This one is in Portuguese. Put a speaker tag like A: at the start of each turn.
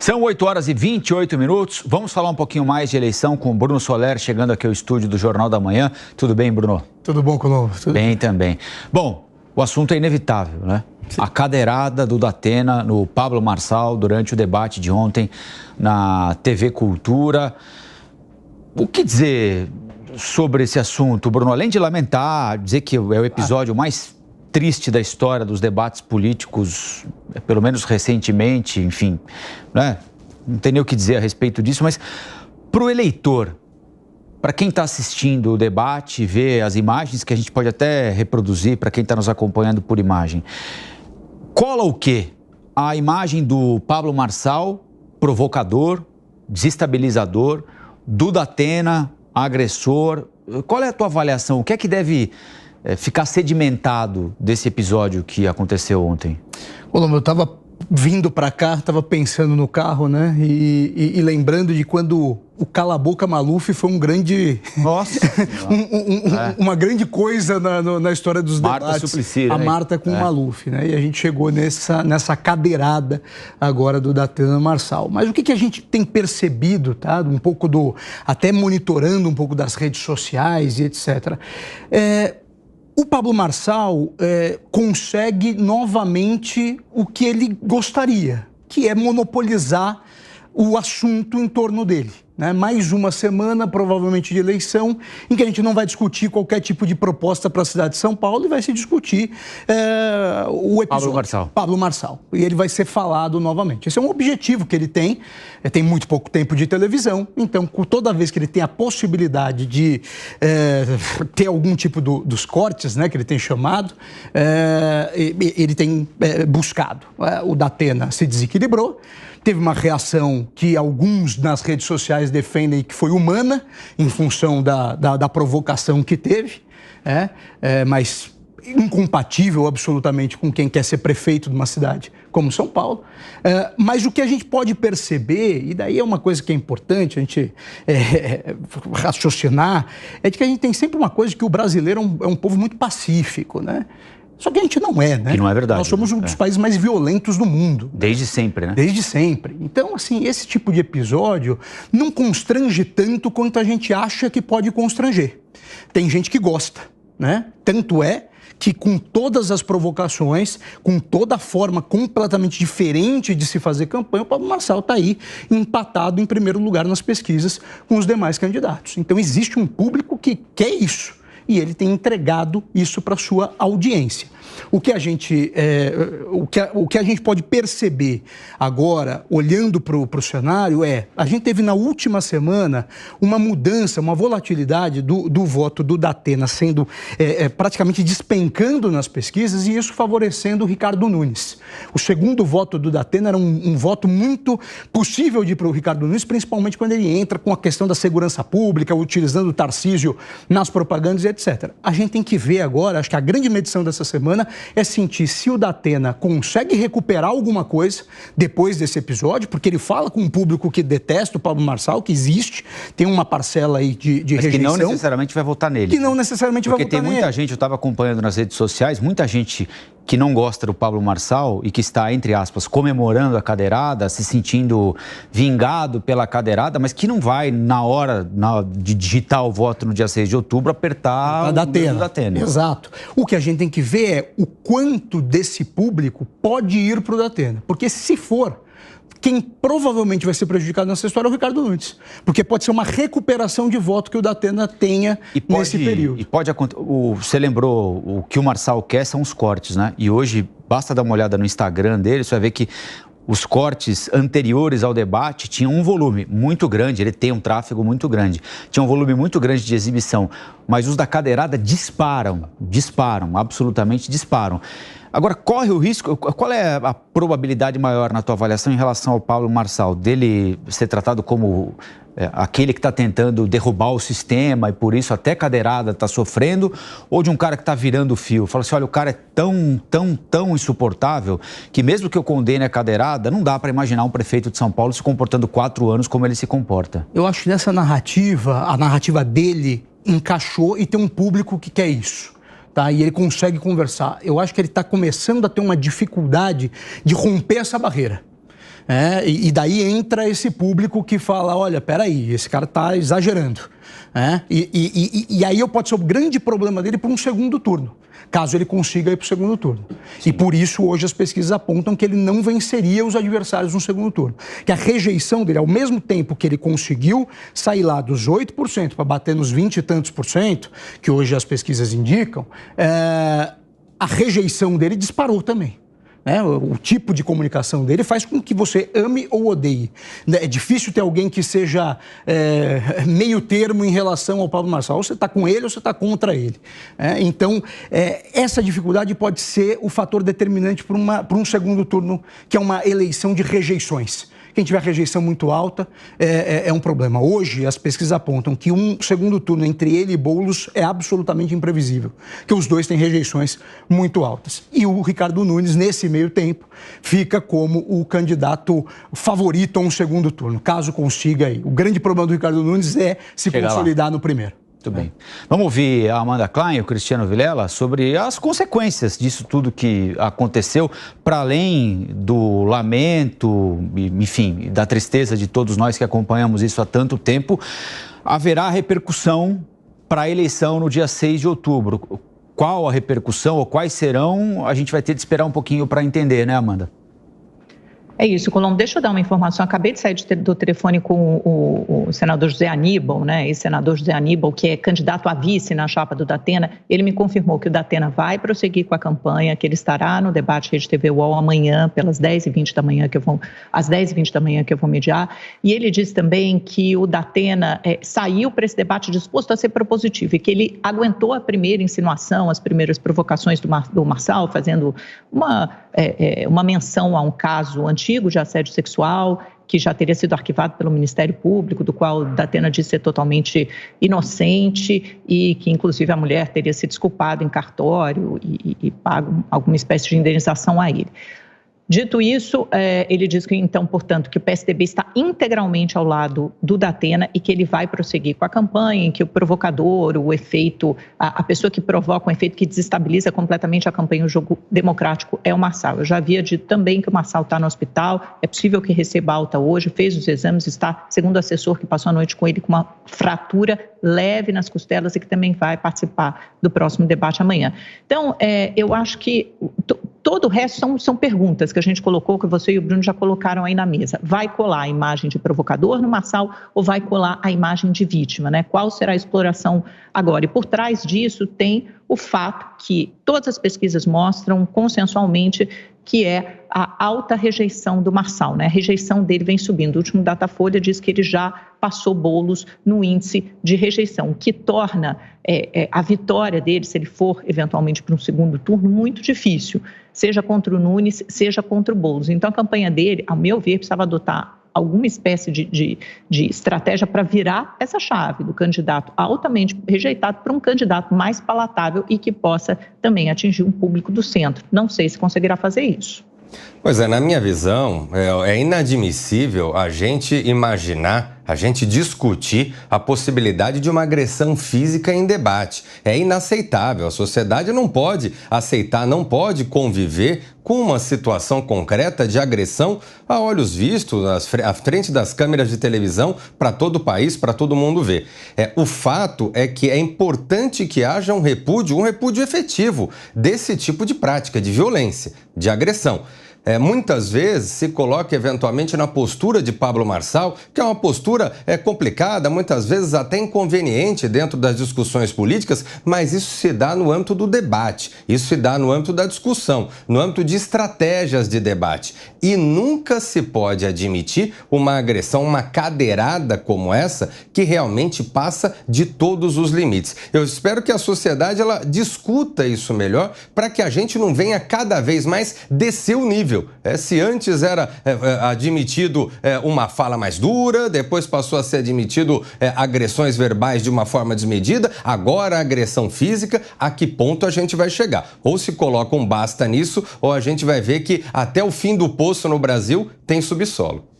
A: São 8 horas e 28 minutos. Vamos falar um pouquinho mais de eleição com o Bruno Soler, chegando aqui ao estúdio do Jornal da Manhã. Tudo bem, Bruno?
B: Tudo bom, Colombo?
A: Bem também. Bom, o assunto é inevitável, né? Sim. A cadeirada do Datena no Pablo Marçal durante o debate de ontem na TV Cultura. O que dizer sobre esse assunto, Bruno? Além de lamentar, dizer que é o episódio mais triste da história dos debates políticos, pelo menos recentemente, enfim, né? Não tem nem o que dizer a respeito disso, mas para o eleitor, para quem está assistindo o debate, vê as imagens que a gente pode até reproduzir para quem está nos acompanhando por imagem, cola o quê? A imagem do Pablo Marçal, provocador, desestabilizador, do Datena, agressor. Qual é a tua avaliação? O que é que deve ficar sedimentado desse episódio que aconteceu ontem?
B: Colombo, eu estava vindo para cá, estava pensando no carro, né? E lembrando de quando o Cala a Boca Maluf foi um grande...
A: Nossa!
B: uma grande coisa na história dos
A: Marta
B: debates.
A: Suplicy, né?
B: A Marta com o Maluf, né? E a gente chegou nessa cadeirada agora do Datena Marçal. Mas o que a gente tem percebido, tá? Um pouco até monitorando um pouco das redes sociais e etc. O Pablo Marçal consegue novamente o que ele gostaria, que é monopolizar o assunto em torno dele. Né? Mais uma semana, provavelmente, de eleição, em que a gente não vai discutir qualquer tipo de proposta para a cidade de São Paulo e vai se discutir o episódio. Pablo Marçal. E ele vai ser falado novamente. Esse é um objetivo que ele tem. Tem muito pouco tempo de televisão, então, toda vez que ele tem a possibilidade de ter algum tipo dos cortes, né, que ele tem chamado, ele tem buscado. O Datena se desequilibrou. Teve uma reação que alguns nas redes sociais defendem que foi humana, em função da provocação que teve, mas incompatível absolutamente com quem quer ser prefeito de uma cidade como São Paulo. Mas o que a gente pode perceber, e daí é uma coisa que é importante a gente raciocinar, é de que a gente tem sempre uma coisa que o brasileiro é um povo muito pacífico, né? Só que a gente não é, né?
A: Que não é verdade.
B: Nós somos um dos países mais violentos do mundo.
A: Desde sempre, né?
B: Desde sempre. Então, assim, esse tipo de episódio não constrange tanto quanto a gente acha que pode constranger. Tem gente que gosta, né? Tanto é que com todas as provocações, com toda a forma completamente diferente de se fazer campanha, o Pablo Marçal está aí empatado em primeiro lugar nas pesquisas com os demais candidatos. Então, existe um público que quer isso. E ele tem entregado isso para a sua audiência. O que a gente pode perceber agora, olhando para o cenário, a gente teve na última semana uma mudança, uma volatilidade do voto do Datena sendo praticamente despencando nas pesquisas e isso favorecendo o Ricardo Nunes. O segundo voto do Datena era um voto muito possível de ir para o Ricardo Nunes, principalmente quando ele entra com a questão da segurança pública, utilizando o Tarcísio nas propagandas e etc. A gente tem que ver agora, acho que a grande medição dessa semana é sentir se o Datena consegue recuperar alguma coisa depois desse episódio, porque ele fala com um público que detesta o Pablo Marçal, que existe, tem uma parcela aí de rejeição.
A: Que não necessariamente vai votar nele.
B: Que não necessariamente vai votar nele.
A: Porque tem muita gente, eu estava acompanhando nas redes sociais, muita gente que não gosta do Pablo Marçal e que está, entre aspas, comemorando a cadeirada, se sentindo vingado pela cadeirada, mas que não vai, na hora de digitar o voto no dia 6 de outubro, apertar o Datena.
B: Exato. O que a gente tem que ver é o quanto desse público pode ir para o Datena. Porque se for, quem provavelmente vai ser prejudicado nessa história é o Ricardo Nunes. Porque pode ser uma recuperação de voto que o Datena tenha nesse período.
A: E pode acontecer. Você lembrou, o que o Marçal quer são os cortes, né? E hoje, basta dar uma olhada no Instagram dele, você vai ver que os cortes anteriores ao debate tinham um volume muito grande, ele tem um tráfego muito grande, tinha um volume muito grande de exibição, mas os da cadeirada disparam, absolutamente disparam. Agora, corre o risco, qual é a probabilidade maior na tua avaliação em relação ao Pablo Marçal, dele ser tratado como aquele que está tentando derrubar o sistema e por isso até cadeirada está sofrendo, ou de um cara que está virando o fio? Fala assim, olha, o cara é tão insuportável que mesmo que eu condene a cadeirada, não dá para imaginar um prefeito de São Paulo se comportando 4 anos como ele se comporta.
B: Eu acho que nessa narrativa, a narrativa dele encaixou e tem um público que quer isso. Tá? E ele consegue conversar. Eu acho que ele está começando a ter uma dificuldade de romper essa barreira. E daí entra esse público que fala, olha, peraí, esse cara está exagerando. E aí pode ser o grande problema dele para um segundo turno, caso ele consiga ir para o segundo turno. Sim. E por isso hoje as pesquisas apontam que ele não venceria os adversários no segundo turno. Que a rejeição dele, ao mesmo tempo que ele conseguiu sair lá dos 8% para bater nos 20 e tantos por cento, que hoje as pesquisas indicam, a rejeição dele disparou também. O tipo de comunicação dele faz com que você ame ou odeie. É difícil ter alguém que seja meio termo em relação ao Pablo Marçal. Ou você está com ele ou você está contra ele. Então, essa dificuldade pode ser o fator determinante para um segundo turno, que é uma eleição de rejeições. Quem tiver rejeição muito alta é um problema. Hoje, as pesquisas apontam que um segundo turno entre ele e Boulos é absolutamente imprevisível, que os dois têm rejeições muito altas. E o Ricardo Nunes, nesse meio tempo, fica como o candidato favorito a um segundo turno, caso consiga aí. O grande problema do Ricardo Nunes é se consolidar no primeiro.
A: Muito bem. Vamos ouvir a Amanda Klein e o Cristiano Vilela sobre as consequências disso tudo que aconteceu, para além do lamento, enfim, da tristeza de todos nós que acompanhamos isso há tanto tempo. Haverá repercussão para a eleição no dia 6 de outubro. Qual a repercussão ou quais serão? A gente vai ter de esperar um pouquinho para entender, né, Amanda?
C: É isso, Colombo. Deixa eu dar uma informação. Acabei de sair do telefone com o senador José Aníbal, né? Ex-senador José Aníbal, que é candidato a vice na chapa do Datena. Ele me confirmou que o Datena vai prosseguir com a campanha, que ele estará no debate Rede TV UOL amanhã, pelas 10h20 da manhã, às 10h20 da manhã que eu vou mediar. E ele disse também que o Datena saiu para esse debate disposto a ser propositivo e que ele aguentou a primeira insinuação, as primeiras provocações do Marçal, fazendo uma menção a um caso antigo de assédio sexual, que já teria sido arquivado pelo Ministério Público, do qual Datena disse ser totalmente inocente e que, inclusive, a mulher teria se desculpado em cartório e pago alguma espécie de indenização a ele. Dito isso, ele diz que, então, portanto, que o PSDB está integralmente ao lado do Datena e que ele vai prosseguir com a campanha, em que o provocador, o efeito, a pessoa que provoca um efeito que desestabiliza completamente a campanha, o jogo democrático, é o Marçal. Eu já havia dito também que o Marçal está no hospital, é possível que receba alta hoje, fez os exames, está, segundo o assessor que passou a noite com ele, com uma fratura leve nas costelas e que também vai participar do próximo debate amanhã. Então, eu acho que todo o resto são perguntas que a gente colocou, que você e o Bruno já colocaram aí na mesa. Vai colar a imagem de provocador no Marçal ou vai colar a imagem de vítima, né? Qual será a exploração agora? E por trás disso tem o fato que todas as pesquisas mostram consensualmente que é a alta rejeição do Marçal, né? A rejeição dele vem subindo. O último Datafolha diz que ele já passou Boulos no índice de rejeição, o que torna a vitória dele, se ele for eventualmente para um segundo turno, muito difícil, seja contra o Nunes, seja contra o Boulos. Então a campanha dele, ao meu ver, precisava adotar alguma espécie de estratégia para virar essa chave do candidato altamente rejeitado para um candidato mais palatável e que possa também atingir um público do centro. Não sei se conseguirá fazer isso.
D: Pois é, na minha visão, é inadmissível a gente imaginar, a gente discutir a possibilidade de uma agressão física em debate. É inaceitável. A sociedade não pode aceitar, não pode conviver com uma situação concreta de agressão a olhos vistos, à frente das câmeras de televisão, para todo o país, para todo mundo ver. O fato é que é importante que haja um repúdio efetivo desse tipo de prática, de violência, de agressão. Muitas vezes se coloca eventualmente na postura de Pablo Marçal, que é uma postura complicada, muitas vezes até inconveniente dentro das discussões políticas, mas isso se dá no âmbito do debate, isso se dá no âmbito da discussão, no âmbito de estratégias de debate. E nunca se pode admitir uma agressão, uma cadeirada como essa, que realmente passa de todos os limites. Eu espero que a sociedade ela discuta isso melhor para que a gente não venha cada vez mais descer o nível. Se antes era admitido uma fala mais dura, depois passou a ser admitido agressões verbais de uma forma desmedida, agora a agressão física, a que ponto a gente vai chegar? Ou se coloca um basta nisso, ou a gente vai ver que até o fim do poço no Brasil tem subsolo.